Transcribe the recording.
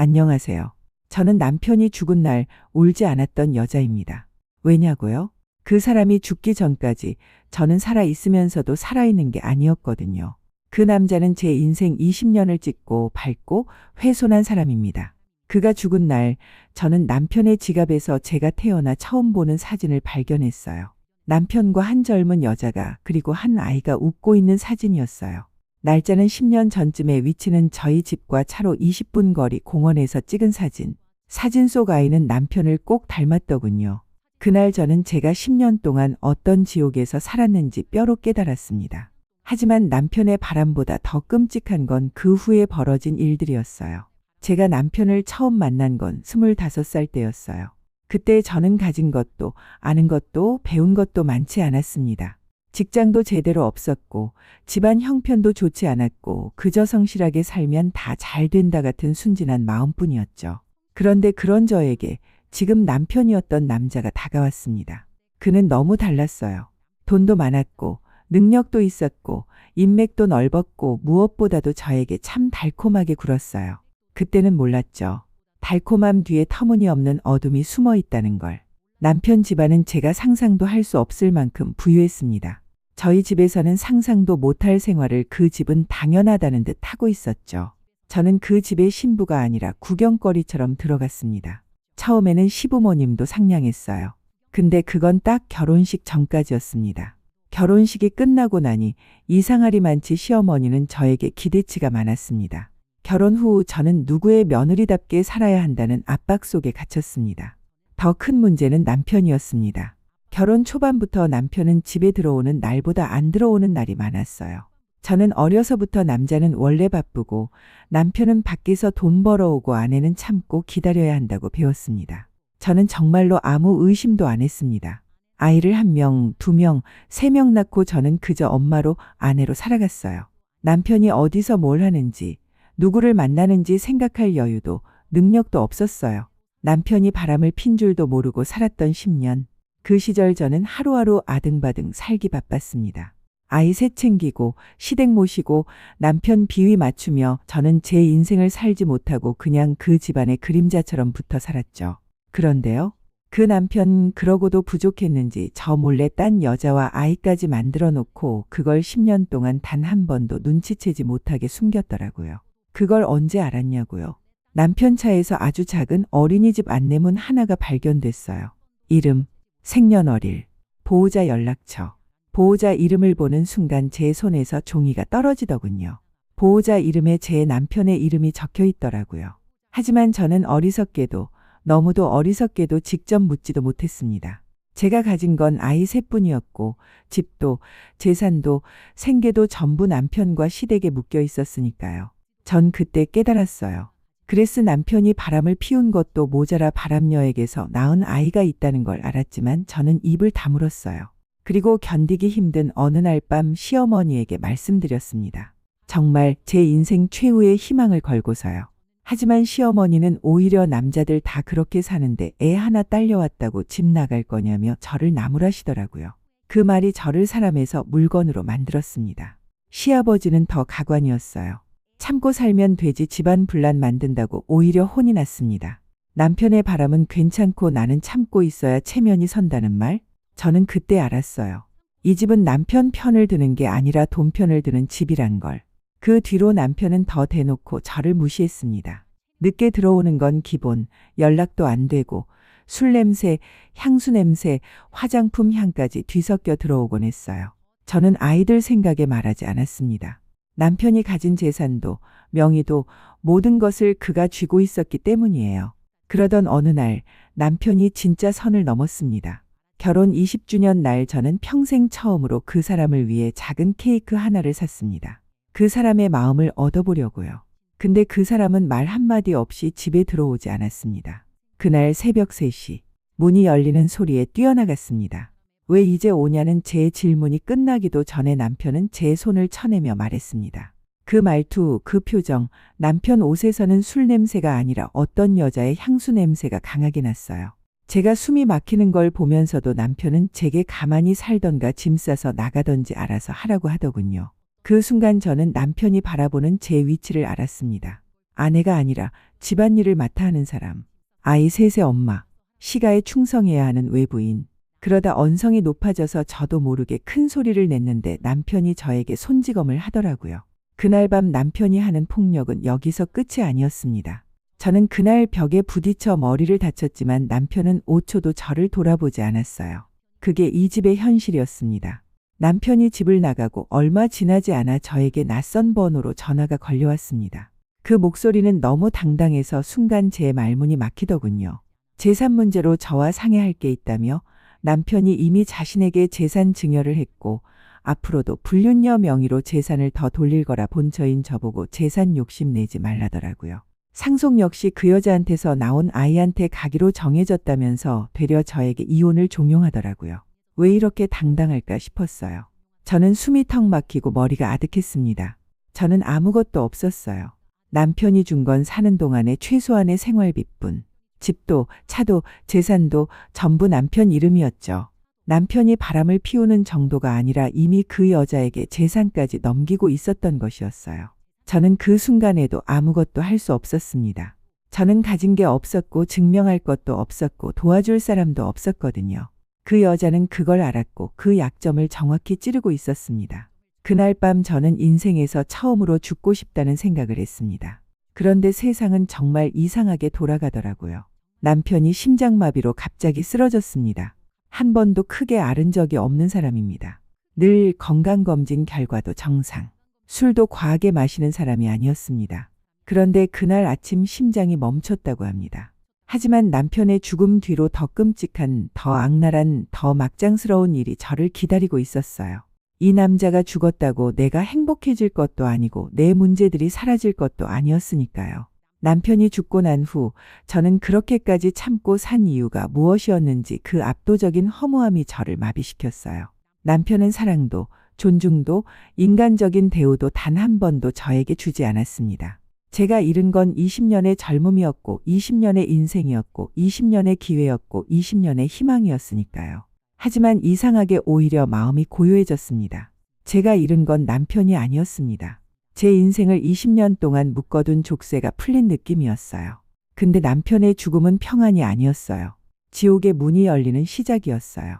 안녕하세요. 저는 남편이 죽은 날 울지 않았던 여자입니다. 왜냐고요? 그 사람이 죽기 전까지 저는 살아있으면서도 살아있는 게 아니었거든요. 그 남자는 제 인생 20년을 찍고 밟고 훼손한 사람입니다. 그가 죽은 날 저는 남편의 지갑에서 제가 태어나 처음 보는 사진을 발견했어요. 남편과 한 젊은 여자가 그리고 한 아이가 웃고 있는 사진이었어요. 날짜는 10년 전쯤에 위치는 저희 집과 차로 20분 거리 공원에서 찍은 사진. 사진 속 아이는 남편을 꼭 닮았더군요. 그날 저는 제가 10년 동안 어떤 지옥에서 살았는지 뼈로 깨달았습니다. 하지만 남편의 바람보다 더 끔찍한 건 그 후에 벌어진 일들이었어요. 제가 남편을 처음 만난 건 25살 때였어요. 그때 저는 가진 것도 아는 것도 배운 것도 많지 않았습니다. 직장도 제대로 없었고 집안 형편도 좋지 않았고 그저 성실하게 살면 다 잘 된다 같은 순진한 마음뿐이었죠. 그런데 그런 저에게 지금 남편이었던 남자가 다가왔습니다. 그는 너무 달랐어요. 돈도 많았고 능력도 있었고 인맥도 넓었고 무엇보다도 저에게 참 달콤하게 굴었어요. 그때는 몰랐죠. 달콤함 뒤에 터무니없는 어둠이 숨어 있다는 걸. 남편 집안은 제가 상상도 할 수 없을 만큼 부유했습니다. 저희 집에서는 상상도 못할 생활을 그 집은 당연하다는 듯 하고 있었죠. 저는 그 집의 신부가 아니라 구경거리처럼 들어갔습니다. 처음에는 시부모님도 상냥했어요. 근데 그건 딱 결혼식 전까지였습니다. 결혼식이 끝나고 나니 이상하리만치 시어머니는 저에게 기대치가 많았습니다. 결혼 후 저는 누구의 며느리답게 살아야 한다는 압박 속에 갇혔습니다. 더 큰 문제는 남편이었습니다. 결혼 초반부터 남편은 집에 들어오는 날보다 안 들어오는 날이 많았어요. 저는 어려서부터 남자는 원래 바쁘고 남편은 밖에서 돈 벌어오고 아내는 참고 기다려야 한다고 배웠습니다. 저는 정말로 아무 의심도 안 했습니다. 아이를 1명, 2명, 3명 낳고 저는 그저 엄마로 아내로 살아갔어요. 남편이 어디서 뭘 하는지 누구를 만나는지 생각할 여유도 능력도 없었어요. 남편이 바람을 핀 줄도 모르고 살았던 10년. 그 시절 저는 하루하루 아등바등 살기 바빴습니다. 아이 셋 챙기고 시댁 모시고 남편 비위 맞추며 저는 제 인생을 살지 못하고 그냥 그 집안의 그림자처럼 붙어 살았죠. 그런데요. 그 남편 그러고도 부족했는지 저 몰래 딴 여자와 아이까지 만들어 놓고 그걸 10년 동안 단 한 번도 눈치채지 못하게 숨겼더라고요. 그걸 언제 알았냐고요. 남편 차에서 아주 작은 어린이집 안내문 하나가 발견됐어요. 이름, 생년월일, 보호자 연락처. 보호자 이름을 보는 순간 제 손에서 종이가 떨어지더군요. 보호자 이름에 제 남편의 이름이 적혀 있더라고요. 하지만 저는 어리석게도 너무도 어리석게도 직접 묻지도 못했습니다. 제가 가진 건 아이 셋뿐이었고 집도 재산도 생계도 전부 남편과 시댁에 묶여 있었으니까요. 전 그때 깨달았어요. 그레스 남편이 바람을 피운 것도 모자라 바람녀에게서 낳은 아이가 있다는 걸 알았지만 저는 입을 다물었어요. 그리고 견디기 힘든 어느 날 밤 시어머니에게 말씀드렸습니다. 정말 제 인생 최후의 희망을 걸고서요. 하지만 시어머니는 오히려 남자들 다 그렇게 사는데 애 하나 딸려왔다고 집 나갈 거냐며 저를 나무라시더라고요. 그 말이 저를 사람에서 물건으로 만들었습니다. 시아버지는 더 가관이었어요. 참고 살면 되지 집안 분란 만든다고 오히려 혼이 났습니다. 남편의 바람은 괜찮고 나는 참고 있어야 체면이 선다는 말? 저는 그때 알았어요. 이 집은 남편 편을 드는 게 아니라 돈 편을 드는 집이란 걸. 그 뒤로 남편은 더 대놓고 저를 무시했습니다. 늦게 들어오는 건 기본, 연락도 안 되고 술 냄새, 향수 냄새, 화장품 향까지 뒤섞여 들어오곤 했어요. 저는 아이들 생각에 말하지 않았습니다. 남편이 가진 재산도 명의도 모든 것을 그가 쥐고 있었기 때문이에요. 그러던 어느 날 남편이 진짜 선을 넘었습니다. 결혼 20주년 날 저는 평생 처음으로 그 사람을 위해 작은 케이크 하나를 샀습니다. 그 사람의 마음을 얻어보려고요. 근데 그 사람은 말 한마디 없이 집에 들어오지 않았습니다. 그날 새벽 3시 문이 열리는 소리에 뛰어나갔습니다. 왜 이제 오냐는 제 질문이 끝나기도 전에 남편은 제 손을 쳐내며 말했습니다. 그 말투, 그 표정, 남편 옷에서는 술 냄새가 아니라 어떤 여자의 향수 냄새가 강하게 났어요. 제가 숨이 막히는 걸 보면서도 남편은 제게 가만히 살던가 짐 싸서 나가던지 알아서 하라고 하더군요. 그 순간 저는 남편이 바라보는 제 위치를 알았습니다. 아내가 아니라 집안일을 맡아 하는 사람, 아이 셋의 엄마, 시가에 충성해야 하는 외부인. 그러다 언성이 높아져서 저도 모르게 큰 소리를 냈는데 남편이 저에게 손찌검을 하더라고요. 그날 밤 남편이 하는 폭력은 여기서 끝이 아니었습니다. 저는 그날 벽에 부딪혀 머리를 다쳤지만 남편은 5초도 저를 돌아보지 않았어요. 그게 이 집의 현실이었습니다. 남편이 집을 나가고 얼마 지나지 않아 저에게 낯선 번호로 전화가 걸려왔습니다. 그 목소리는 너무 당당해서 순간 제 말문이 막히더군요. 재산 문제로 저와 상의할 게 있다며 남편이 이미 자신에게 재산 증여를 했고 앞으로도 불륜녀 명의로 재산을 더 돌릴 거라 본처인 저보고 재산 욕심 내지 말라더라고요. 상속 역시 그 여자한테서 나온 아이한테 가기로 정해졌다면서 되려 저에게 이혼을 종용하더라고요. 왜 이렇게 당당할까 싶었어요. 저는 숨이 턱 막히고 머리가 아득했습니다. 저는 아무것도 없었어요. 남편이 준 건 사는 동안의 최소한의 생활비뿐. 집도 차도 재산도 전부 남편 이름이었죠. 남편이 바람을 피우는 정도가 아니라 이미 그 여자에게 재산까지 넘기고 있었던 것이었어요. 저는 그 순간에도 아무것도 할 수 없었습니다. 저는 가진 게 없었고 증명할 것도 없었고 도와줄 사람도 없었거든요. 그 여자는 그걸 알았고 그 약점을 정확히 찌르고 있었습니다. 그날 밤 저는 인생에서 처음으로 죽고 싶다는 생각을 했습니다. 그런데 세상은 정말 이상하게 돌아가더라고요. 남편이 심장마비로 갑자기 쓰러졌습니다. 한 번도 크게 앓은 적이 없는 사람입니다. 늘 건강검진 결과도 정상. 술도 과하게 마시는 사람이 아니었습니다. 그런데 그날 아침 심장이 멈췄다고 합니다. 하지만 남편의 죽음 뒤로 더 끔찍한, 더 악랄한, 더 막장스러운 일이 저를 기다리고 있었어요. 이 남자가 죽었다고 내가 행복해질 것도 아니고 내 문제들이 사라질 것도 아니었으니까요. 남편이 죽고 난 후 저는 그렇게까지 참고 산 이유가 무엇이었는지 그 압도적인 허무함이 저를 마비시켰어요. 남편은 사랑도 존중도 인간적인 대우도 단 한 번도 저에게 주지 않았습니다. 제가 잃은 건 20년의 젊음이었고 20년의 인생이었고 20년의 기회였고 20년의 희망이었으니까요. 하지만 이상하게 오히려 마음이 고요해졌습니다. 제가 잃은 건 남편이 아니었습니다. 제 인생을 20년 동안 묶어둔 족쇄가 풀린 느낌이었어요. 근데 남편의 죽음은 평안이 아니었어요. 지옥의 문이 열리는 시작이었어요.